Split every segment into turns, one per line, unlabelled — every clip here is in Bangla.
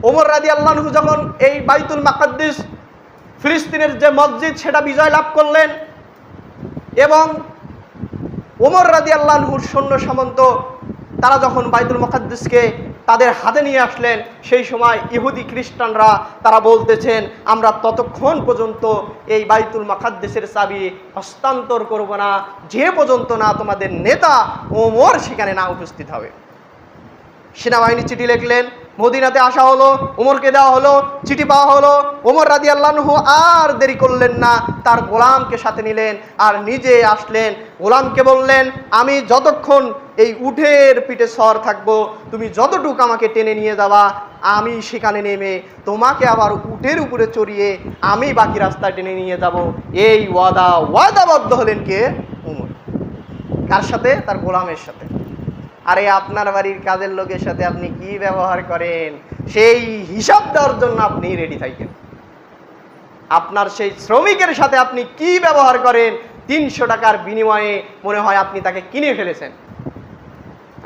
ওমর রাদিয়াল্লাহু আনহু যখন এই বাইতুল মুকাদ্দাস ফিলিস্তিনের যে মসজিদ সেটা বিজয় লাভ করলেন এবং ওমর রাদিয়াল্লাহু আনহুর সৈন্য সামন্ত তারা যখন বাইতুল মুকাদ্দাসকে তাদের হাতে নিয়ে আসলেন, সেই সময় ইহুদি খ্রিস্টানরা তারা বলতেছেন, আমরা ততক্ষণ পর্যন্ত এই বাইতুল মুকাদ্দাসের চাবি হস্তান্তর করব না যে পর্যন্ত না তোমাদের নেতা ওমর সেখানে না উপস্থিত হবে। সেনাবাহিনী চিঠি লিখলেন, মদিনাতে আসা হলো, ওমরকে দেওয়া হলো, চিঠি পাওয়া হলো। ওমর রাদিয়াল্লাহু আনহু আর দেরি করলেন না, তার গোলামকে সাথে নিলেন আর নিজে আসলেন। গোলামকে বললেন, আমি যতক্ষণ এই উটের পিঠে সর থাকবো, তুমি যতটুকু আমাকে টেনে নিয়ে যাবা, আমি সেখানে নেমে তোমাকে আবার উটের উপরে চড়িয়ে আমি বাকি রাস্তায় টেনে নিয়ে যাব। এই ওয়াদাবদ্ধ হলেন কে? ওমর। কার সাথে? তার গোলামের সাথে। আরে আপনার বাড়ির কাজের লোকের সাথে আপনি কি ব্যবহার করেন সেই হিসাব দেওয়ার জন্য আপনি রেডি থাকেন। আপনার সেই শ্রমিকের সাথে আপনি কি ব্যবহার করেন, 300 টাকার বিনিময়ে মনে হয় আপনি তাকে কিনে ফেলেছেন।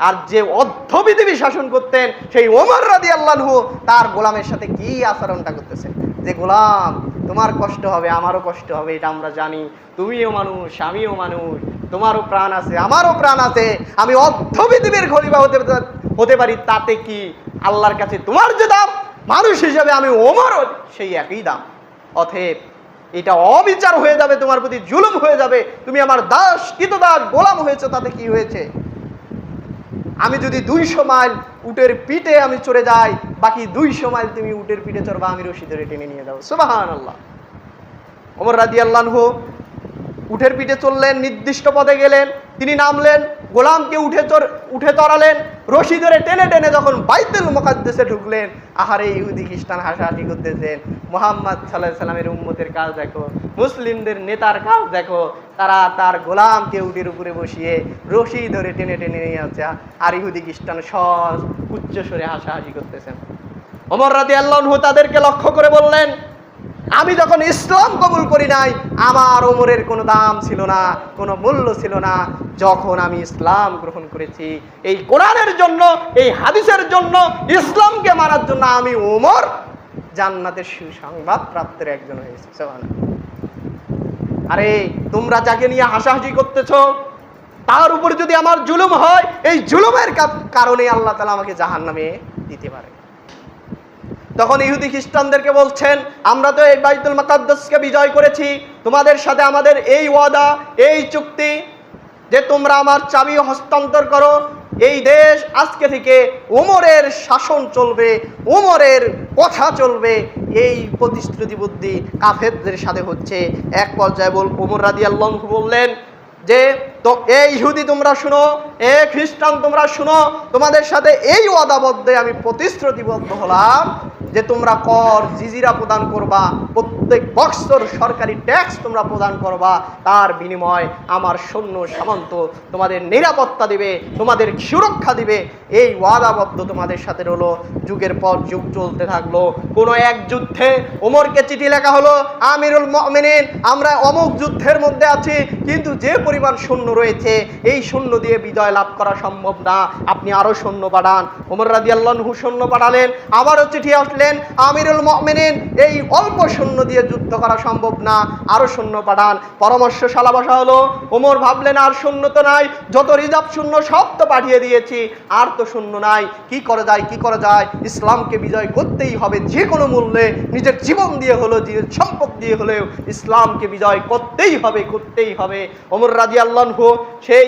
আর যে অর্ধপৃথিবী শাসন করতেন সেই ওমর রাদিয়াল্লাহু আনহু তার গোলামের সাথে কি আচরণটা করতেছেন, যে গোলাম তোমার কষ্ট হবে আমারও কষ্ট হবে, এটা আমরা জানি, তুমিও মানুষ আমিও মানুষ, তোমারও প্রাণ আছে আমারও প্রাণ আছে, আমি অর্ধপৃথিবীর খলিফা হতে পারি, তাতে কি? আল্লাহর কাছে তোমার যে দাম, মানুষ হিসেবে আমি ওমরও সেই একই দাম। অতএব এটা অবিচার হয়ে যাবে, তোমার প্রতি জুলুম হয়ে যাবে, তুমি আমার দাস কৃতদাস গোলাম হয়েছে, তাতে কি হয়েছে? আমি যদি 200 মাইল উটের পিঠে আমি চড়ে যাই, বাকি 200 মাইল তুমি উটের পিঠে চড়বা, আমি রশি ধরে টেনে নিয়ে যাবো। সুবহানাল্লাহ। ওমর রাদিয়াল্লাহু আনহু উটের পিঠে চললেন, নির্দিষ্ট পথে গেলেন, তিনি নামলেন, গোলামকে উঠে চড়ালেন, রশি ধরে টেনে টেনে যখন বাইতুল মুকাদ্দাসে ঢুকলেন, আহারে ইহুদি খ্রিস্টান হাসাহাসি করতেছেন, মুহাম্মদ সাল্লাল্লাহু আলাইহি সাল্লামের উম্মতের কাজ দেখো, মুসলিমদের নেতার কাজ দেখো, তারা তার গোলামকে উটের উপরে বসিয়ে রশি ধরে টেনে টেনে নিয়ে আসছে, আর ইহুদি খ্রিস্টান সহজ উচ্চ স্বরে হাসাহাসি করতেছেন। ওমর রাদিয়াল্লাহু আনহু তাদেরকে লক্ষ্য করে বললেন, আমি যখন ইসলাম কবুল করি নাই, আমার ওমরের কোনো দাম ছিল না, কোনো মূল্য ছিল না। যখন আমি ইসলাম গ্রহণ করেছি, এই কোরআনের জন্য, এই হাদিসের জন্য, ইসলামকে মানার জন্য, আমি ওমর জান্নাতের সুসংবাদ প্রাপ্তের একজন হয়েছি। সুবহানাল্লাহ। আরে তোমরা যাকে নিয়ে হাসাহাসি করতেছো, তার উপর যদি আমার জুলুম হয়, এই জুলুমের কারণে আল্লাহ তাআলা আমাকে জাহান্নামে দিতে পারে। তখন ইহুদি খ্রিস্টানদেরকে বলছেন, আমরা তো এই বাইতুল মুকাদ্দাসকে বিজয় করেছি, তোমাদের সাথে আমাদের এই ওয়াদা, এই চুক্তি যে তোমরা আমার চাবি হস্তান্তর করো, এই দেশ আজকে থেকে ওমরের শাসন চলবে, ওমরের কথা চলবে, এই প্রতিশ্রুতি বুদ্ধি কাফেরদের সাথে হচ্ছে। এক পর্যায়ে ওমর রাদিয়াল্লাহু আনহু বললেন যে, তো এই ইহুদি তোমরা শুনো, এ খ্রিস্টান তোমরা শুনো, তোমাদের সাথে এই ওয়াদাবদ্ধে আমি প্রতিশ্রুতিবদ্ধ হলাম যে তোমরা কর জিজিরা প্রদান করবা, প্রত্যেক বৎসর সরকারি ট্যাক্স তোমরা প্রদান করবা, তার বিনিময় আমার সৈন্য সামন্ত তোমাদের নিরাপত্তা দিবে, তোমাদের সুরক্ষা দিবে। এই ওয়াদাবদ্ধ তোমাদের সাথে হলো। যুগের পর যুগ চলতে থাকলো। কোনো এক যুদ্ধে ওমরকে চিঠি লেখা হলো, আমিরুল মুমিনিন, আমরা অমুক যুদ্ধের মধ্যে আছি, কিন্তু যে পরিমাণ সৈন্য রয়েছে এই সৈন্য দিয়ে বিজয় লাভ করা সম্ভব না, আপনি আরো সৈন্য পাঠান। ওমর রাদিয়াল্লাহু আনহু সৈন্য পাঠালেন, আবারও চিঠি আসলেন, আমিরুল মুমিনিন, এই অল্প সৈন্য দিয়ে যুদ্ধ করা সম্ভব না, আরো সৈন্য পাঠান। পরামর্শ সালা বসা হলো। ওমর ভাবলেন, আর সৈন্য তো নাই, যত রিজার্ভ সৈন্য সব তো পাঠিয়ে দিয়েছি, আর তো সৈন্য নাই, কি করা যায়, কি করা যায়? ইসলামকে বিজয় করতেই হবে, যে কোনো মূল্যে, নিজের জীবন দিয়ে হলো, নিজের সম্পদ দিয়ে হলেও ইসলামকে বিজয় করতেই হবে, করতেই হবে। ওমর রাদিয়াল্লাহু আনহু সেই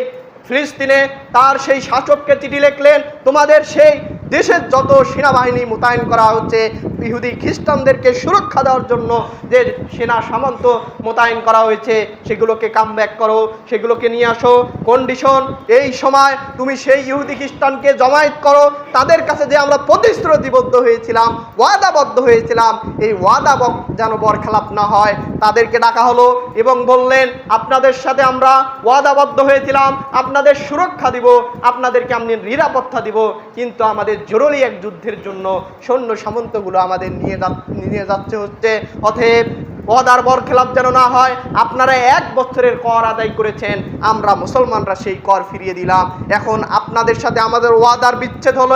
ফিলিস্তিনে তার সেই শাসককে চিঠি লিখলেন, তোমাদের সেই দেশের যত সেনাবাহিনী মোতায়েন করা হচ্ছে, ইহুদি খ্রিস্টানদেরকে সুরক্ষা দেওয়ার জন্য যে সেনা সামন্ত মোতায়েন করা হয়েছে, সেগুলোকে কামব্যাক করো, সেগুলোকে নিয়ে আসো। কন্ডিশন, এই সময় তুমি সেই ইহুদি খ্রিস্টানকে জমায়েত করো, তাদের কাছে যে আমরা প্রতিশ্রুতিবদ্ধ হয়েছিলাম, ওয়াদাবদ্ধ হয়েছিলাম, এই ওয়াদা যেন বরখেলাপ না হয়। তাদেরকে ডাকা হলো এবং বললেন, আপনাদের সাথে আমরা ওয়াদাবদ্ধ হয়েছিলাম, আপনাদের সুরক্ষা দিব, আপনাদেরকে আমি নিরাপত্তা দিব, কিন্তু আমাদের জরুরি এক যুদ্ধের জন্য সৈন্য সামন্তগুলো আমাদের নিয়ে যাচ্ছে হচ্ছে। অতএব ওয়াদার বরখেলাপ যেন না হয়। আপনারা 1 বছরের কর আদায় করেছেন, আমরা মুসলমানরা সেই কর ফিরিয়ে দিলাম। এখন আপনাদের সাথে আমাদের ওয়াদার বিচ্ছেদ হলো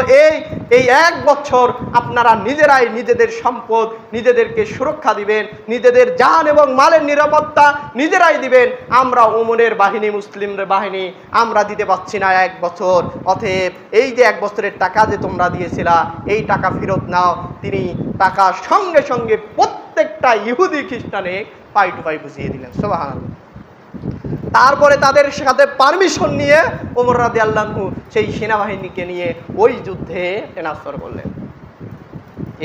এই 1 বছর আপনারা নিজেরাই নিজেদের সম্পদ নিজেদেরকে সুরক্ষা দিবেন, নিজেদের জান এবং মালের নিরাপত্তা নিজেরাই দিবেন। আমরা ওমরের বাহিনী, মুসলিমদের বাহিনী আমরা দিতে পারছি না 1 বছর। অতএব এই যে 1 বছরের টাকা যে তোমরা দিয়েছিলা, এই টাকা ফেরত নাও। তিনি টাকা সঙ্গে সঙ্গে প্রত্যেকটা ইহুদি খ্রিস্টানে পাই টু পাই বুঝিয়ে দিলেন। সুবহানাল্লাহ। তারপরে তাদের সাথে পারমিশন নিয়ে ওমর রাদিয়াল্লাহু আনহু সেই সেনাবাহিনীকে নিয়ে ওই যুদ্ধে ট্রান্সফার করলেন।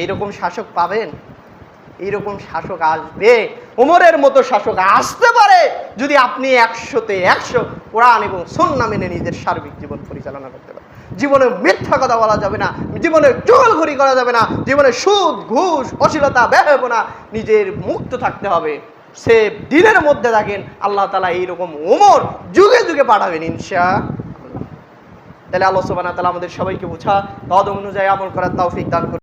এইরকম শাসক পাবেন, এইরকম শাসক আসবে, ওমরের মতো শাসক আসতে পারে যদি আপনি 100-তে 100 কোরআন এবং সুন্নাহ মেনে নিজের সার্বিক জীবন পরিচালনা করতে পারেন। জীবনে মিথ্যা কথা বলা যাবে না, জীবনে চগলখড়ি করা যাবে না, জীবনে সুদ ঘুষ অশ্লীলতা বেহায়াপনা নিজের মুক্ত থাকতে হবে। সে দিনের মধ্যে থাকেন, আল্লাহ তাআলা এইরকম ওমর যুগে যুগে পাঠাবেন ইনশাআল্লাহ। তাহলে আল্লাহ সুবহানাহু ওয়া তাআলা আমাদের সবাইকে বুঝা তদ অনুযায়ী আমল করার তৌফিক দান করুন।